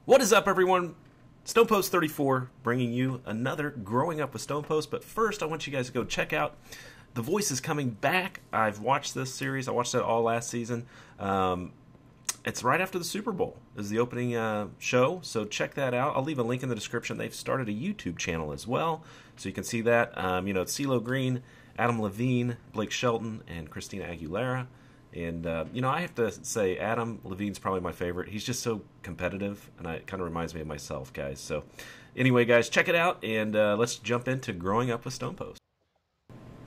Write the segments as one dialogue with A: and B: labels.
A: What is up, everyone? StonePost 34 bringing you another Growing Up with StonePost. But first, I want you guys to go check out The Voice is coming back. I've watched this series. I watched it all last season. It's right after the Super Bowl is the opening show, so check that out. I'll leave a link in the description. They've started a YouTube channel as well, so you can see that. It's CeeLo Green, Adam Levine, Blake Shelton, and Christina Aguilera. And, I have to say, Adam Levine's probably my favorite. He's just so competitive, and it kind of reminds me of myself, guys. So, anyway, guys, check it out, and let's jump into Growing Up with StonePost.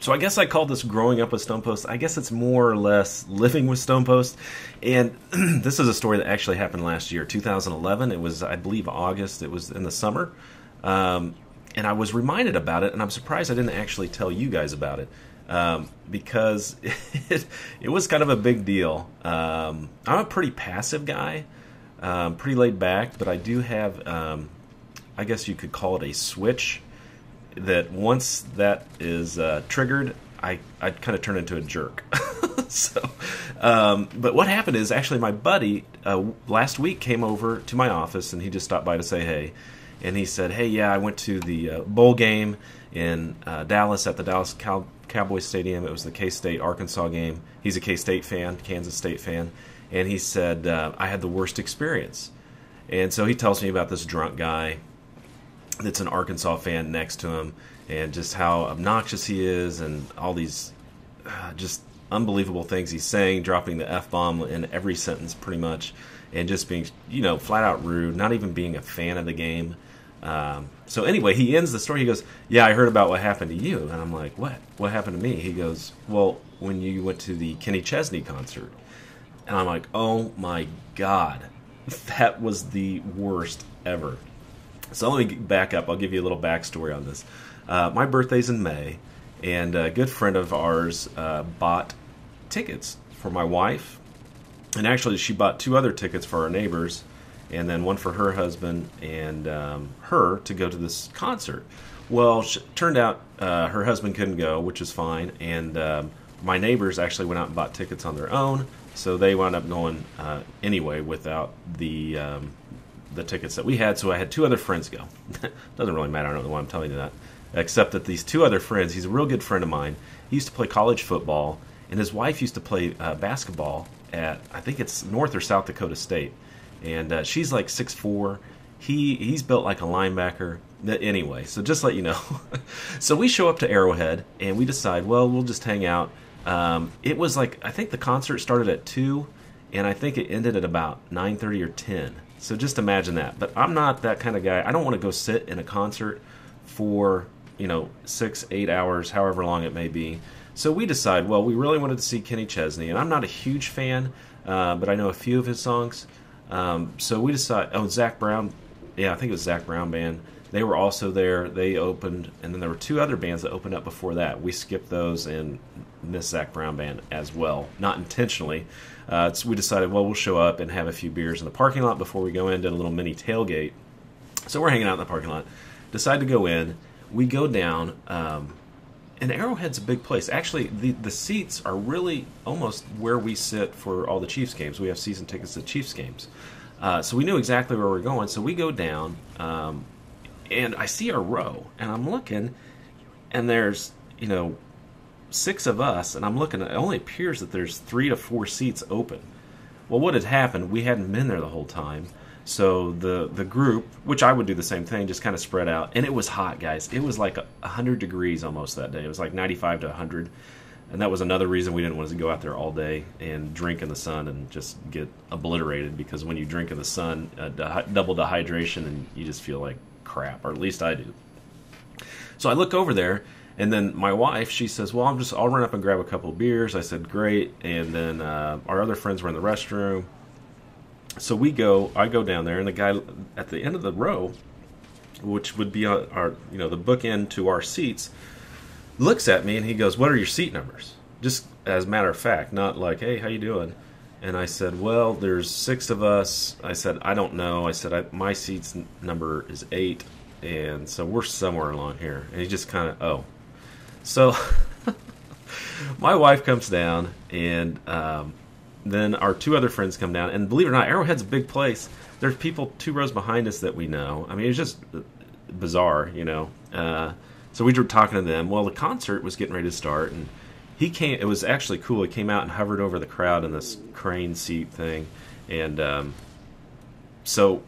A: So I guess I called this Growing Up with StonePost. I guess it's more or less living with StonePost. And this is a story that actually happened last year, 2011. It was, I believe, August. It was in the summer. And I was reminded about it, and I'm surprised I didn't actually tell you guys about it. Because it was kind of a big deal. I'm a pretty passive guy, pretty laid back, but I do have, I guess you could call it a switch, that once that is triggered, I kind of turn into a jerk. But what happened is, actually my buddy last week came over to my office, and he just stopped by to say hey. And he said, hey, yeah, I went to the bowl game in Dallas at the Dallas Cowboys Stadium. It was the K-State Arkansas game. He's a K-State fan, Kansas State fan. And he said, I had the worst experience. And so he tells me about this drunk guy that's an Arkansas fan next to him, and just how obnoxious he is, and all these just unbelievable things he's saying, dropping the F-bomb in every sentence pretty much, and just being, flat out rude, not even being a fan of the game. So anyway, he ends the story. He goes, yeah, I heard about what happened to you. And I'm like, what? What happened to me? He goes, well, when you went to the Kenny Chesney concert. And I'm like, oh my God, that was the worst ever. So let me back up. I'll give you a little backstory on this. My birthday's in May, and a good friend of ours bought tickets for my wife. And actually, she bought 2 other tickets for our neighbors, and then one for her husband and her to go to this concert. Well, turned out her husband couldn't go, which is fine, and my neighbors actually went out and bought tickets on their own, so they wound up going anyway without the tickets that we had. So I had 2 other friends go. Doesn't really matter. I don't know why I'm telling you that, except that these 2 other friends, he's a real good friend of mine. He used to play college football, and his wife used to play basketball at, I think it's North or South Dakota State. And she's like 6'4". He's built like a linebacker. Anyway, so just let you know. So we show up to Arrowhead, and we decide, well, we'll just hang out. It was like, I think the concert started at 2, and I think it ended at about 9:30 or 10. So just imagine that. But I'm not that kind of guy. I don't want to go sit in a concert for, 6, 8 hours, however long it may be. So we decide, well, we really wanted to see Kenny Chesney, and I'm not a huge fan, but I know a few of his songs. So we decide, Zach Brown, yeah, I think it was Zach Brown Band. They were also there. They opened, and then there were 2 other bands that opened up before that. We skipped those and missed Zach Brown Band as well, not intentionally. So we decided, well, we'll show up and have a few beers in the parking lot before we go in, did a little mini tailgate. So we're hanging out in the parking lot, decide to go in. We go down, and Arrowhead's a big place. Actually, the seats are really almost where we sit for all the Chiefs games. We have season tickets to Chiefs games. So we knew exactly where we were going. So we go down, and I see our row, and I'm looking, and there's, 6 of us, and I'm looking, it only appears that there's 3 to 4 seats open. Well, what had happened, we hadn't been there the whole time. So the group, which I would do the same thing, just kind of spread out. And it was hot, guys. It was like 100 degrees almost that day. It was like 95 to 100. And that was another reason we didn't want to go out there all day and drink in the sun and just get obliterated. Because when you drink in the sun, double dehydration, and you just feel like crap. Or at least I do. So I look over there, and then my wife, she says, well, I'll run up and grab a couple of beers. I said, great. And then our other friends were in the restroom. So I go down there, and the guy at the end of the row, which would be our the bookend to our seats, looks at me and he goes, what are your seat numbers? Just as a matter of fact, not like, hey, how you doing? And I said, well, there's 6 of us. I said, I don't know. I said, my seat's number is 8, and so we're somewhere along here. And he just kind of, oh. So my wife comes down, and then our two other friends come down, and believe it or not, Arrowhead's a big place. There's people 2 rows behind us that we know. I mean, it's just bizarre, you know. So we were talking to them. Well, the concert was getting ready to start, and he came. It was actually cool. He came out and hovered over the crowd in this crane seat thing, and so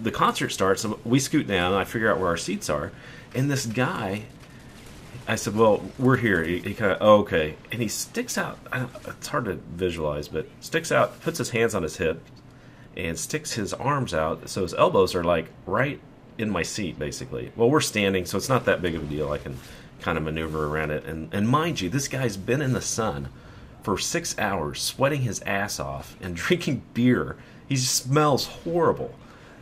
A: the concert starts. And we scoot down, and I figure out where our seats are, and this guy. I said, well, we're here. He kind of, oh, okay. And he sticks out. It's hard to visualize, but sticks out, puts his hands on his hip, and sticks his arms out. So his elbows are like right in my seat, basically. Well, we're standing, so it's not that big of a deal. I can kind of maneuver around it. And mind you, this guy's been in the sun for 6 hours, sweating his ass off and drinking beer. He smells horrible.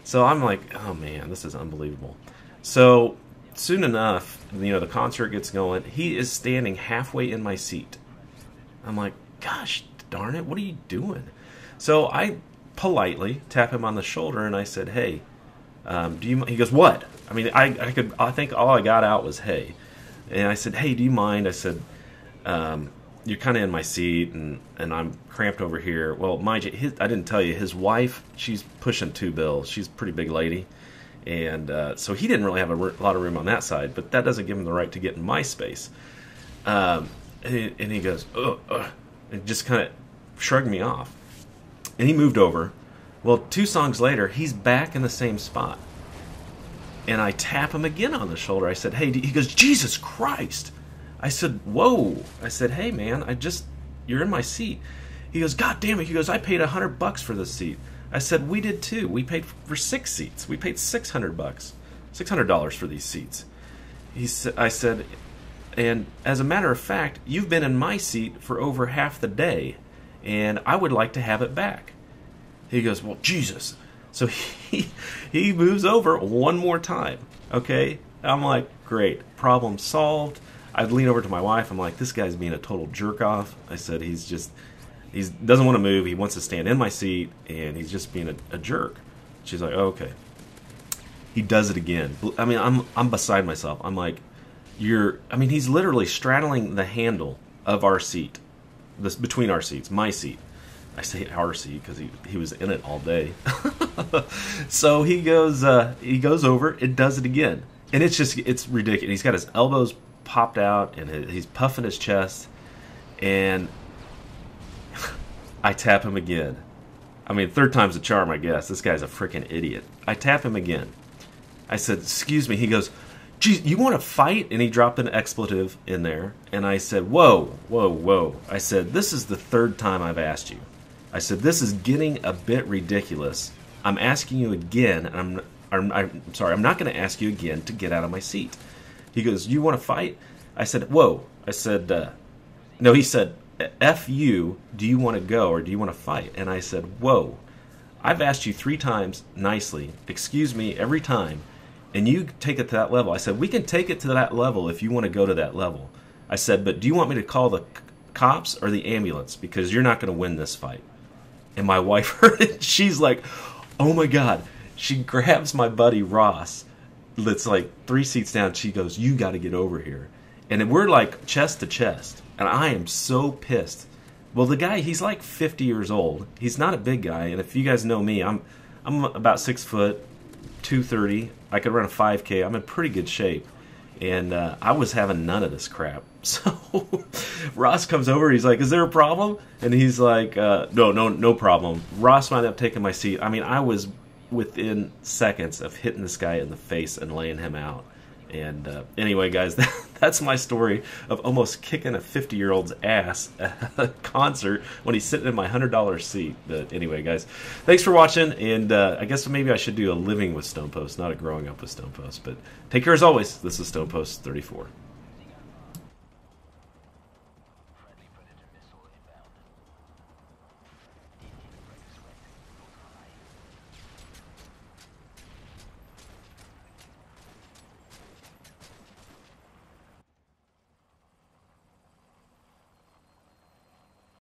A: So I'm like, oh, man, this is unbelievable. So soon enough, you know, the concert gets going. He is standing halfway in my seat. I'm like, gosh darn it, what are you doing? So I politely tap him on the shoulder and I said, hey, do you? He goes, what? I mean, I think all I got out was hey, and I said, hey, do you mind? I said, you're kind of in my seat and I'm cramped over here. Well, mind you, I didn't tell you, his wife, she's pushing 2 bills. She's a pretty big lady. And so he didn't really have a lot of room on that side, but that doesn't give him the right to get in my space. And he goes, and just kind of shrugged me off. And he moved over. Well, 2 songs later, he's back in the same spot. And I tap him again on the shoulder. I said, hey, he goes, Jesus Christ. I said, whoa. I said, hey, man, you're in my seat. He goes, God damn it. He goes, I paid $100 for this seat. I said, we did too. We paid for 6 seats. We paid $600 for these seats. I said, and as a matter of fact, you've been in my seat for over half the day, and I would like to have it back. He goes, well, Jesus. So he moves over one more time. Okay? I'm like, great. Problem solved. I'd lean over to my wife. I'm like, this guy's being a total jerk off. I said, he doesn't want to move. He wants to stand in my seat, and he's just being a jerk. She's like, oh, okay. He does it again. I mean, I'm beside myself. I'm like, he's literally straddling the handle of our seat, between our seats, my seat. I say our seat because he was in it all day. So he goes over and does it again, and it's ridiculous. He's got his elbows popped out, and he's puffing his chest, and I tap him again. I mean, 3rd time's a charm, I guess. This guy's a freaking idiot. I tap him again. I said, excuse me. He goes, geez, you want to fight? And he dropped an expletive in there. And I said, whoa, whoa, whoa. I said, this is the 3rd time I've asked you. I said, this is getting a bit ridiculous. I'm asking you again, and I'm sorry, I'm not going to ask you again to get out of my seat. He goes, you want to fight? I said, whoa. I said, no, he said, F you, do you want to go or do you want to fight? And I said, whoa, I've asked you 3 times nicely, excuse me, every time, and you take it to that level. I said, we can take it to that level if you want to go to that level. I said, but do you want me to call the cops or the ambulance? Because you're not going to win this fight. And my wife heard it. She's like, oh my God. She grabs my buddy Ross, that's like 3 seats down. She goes, you got to get over here. And we're like chest to chest. And I am so pissed. Well, the guy, he's like 50 years old. He's not a big guy. And if you guys know me, I'm about 6 foot, 230. I could run a 5K. I'm in pretty good shape. And I was having none of this crap. So Ross comes over. He's like, is there a problem? And he's like, no problem. Ross wound up taking my seat. I mean, I was within seconds of hitting this guy in the face and laying him out. And anyway, guys, that's my story of almost kicking a 50-year-old's ass at a concert when he's sitting in my $100 seat. But anyway, guys, thanks for watching. And I guess maybe I should do a living with StonePost, not a growing up with StonePost. But take care as always. This is StonePost 34.